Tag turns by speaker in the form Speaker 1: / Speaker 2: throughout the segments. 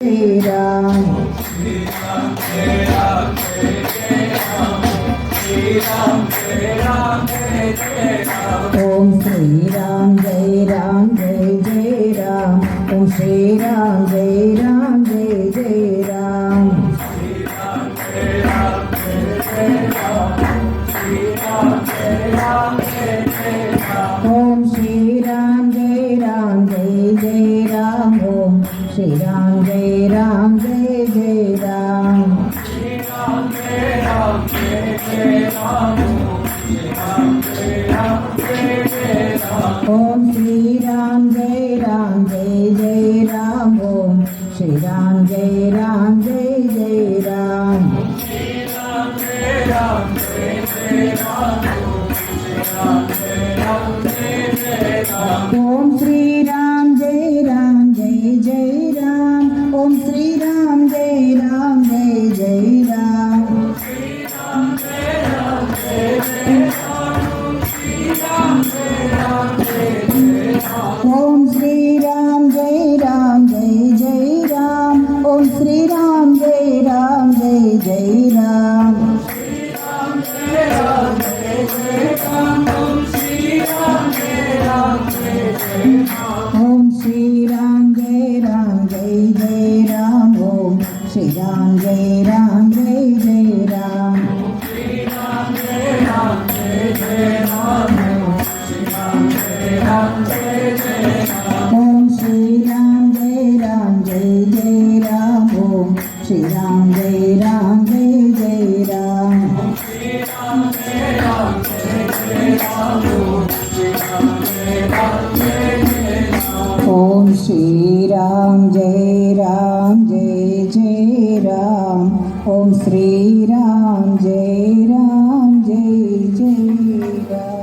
Speaker 1: Jai Ram. Om Sri Ram Jai Ram Jai Jai Ram. Om Sri Ram Jai Ram Jai Jai Ram. Om Sri Ram Jai Ram Jai Jai Ram. Om Sri Ram Jai Ram Jai Jai Ram. Om Sri Ram Jai Ram Jai Jai Ram. Om Sri Ram Jai Ram Jai Jai Ram. Om Sri Ram Jai Ram Jai Jai Ram. Om Sri Ram Jai Ram Jai Jai Ram. Om Sri Ram Jai Ram Jai Jai Ram. Om Sri Ram Jai Ram Jai Jai Ram. Om Sri Ram Jai Ram Jai Jai Ram. Om Sri Ram Jai Ram Jai Jai Ram. Om Sri Ram Jai Ram Jai Jai Ram. Om Sri Ram Jai Ram Jai Jai Ram. Om Sri Ram Jai Ram Jai Jai Ram. Om Sri Ram Jai Ram Jai Jai Ram.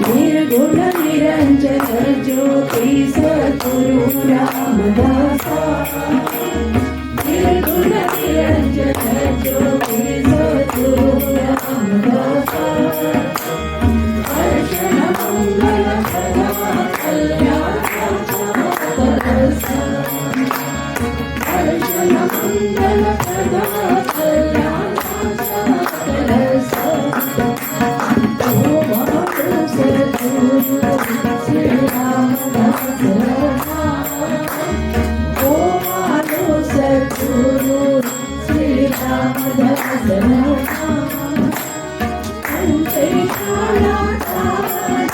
Speaker 1: निर्गुण निरंजन ज्योति सद्गुरु रामदास निर्गुण निरंजन ज्योति सद्गुरु रामदास हर्षण मंगल सदा कल्याण हर्षण मंगल सदा कल्याण श्री रामदास ओ मानो सद्गुरु श्री रामदास अंजय काला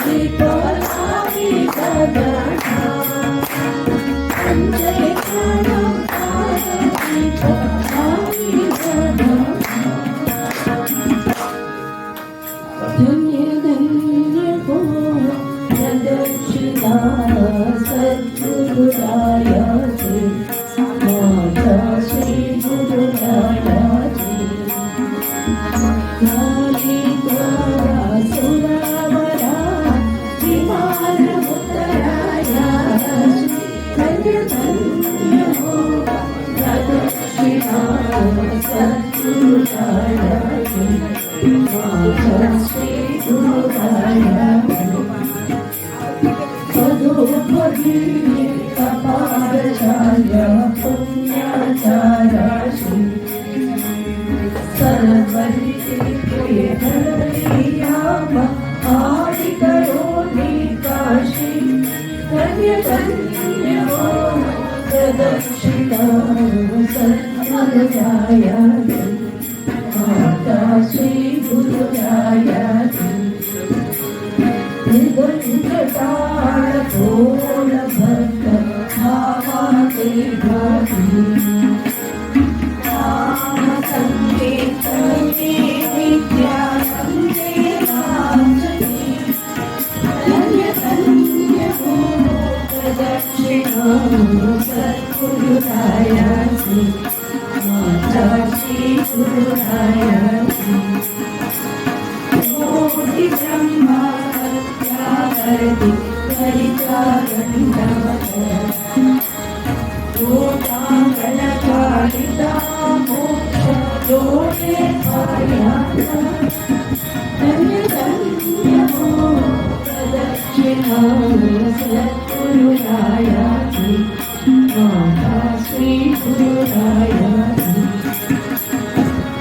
Speaker 1: जी पलावी सदा अंजय काला जी पलावी सदा धन्य धन्य हो प्रदक्षिणा सद्गुरुराया जी माता श्री गुरुराया जी कालिका सुरावरा विमान उत्तराया धन्य धन्य हो प्रदक्षिणा सद्गुरुराया जी माता श्री गुरुराया पदोपदी कपालचार्य पुण्याचार्य श्री सरस्वती प्रियम आदिकरोमि काशी धन्य धन्य हो प्रदक्षिणा सद्गुरुराया माता श्री गुरुराया निर्गुणताल पूर्ण भक्त भावाते भाति नाम संकीर्तने नित्यानंदे नाचति धन्य धन्य हो प्रदक्षिणा सद्गुरुराया जी माता श्री गुरुराया जी मोहि ब्रह्मा करति गोदांगलकारिता मोक्ष जोड़े पाया धन्य धन्य हो प्रदक्षिणा सद्गुरुराया जी माता श्री गुरुराया जी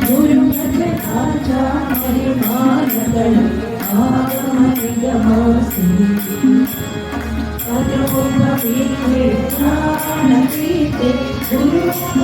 Speaker 1: गुरुमत आचार्य मानगण गुरु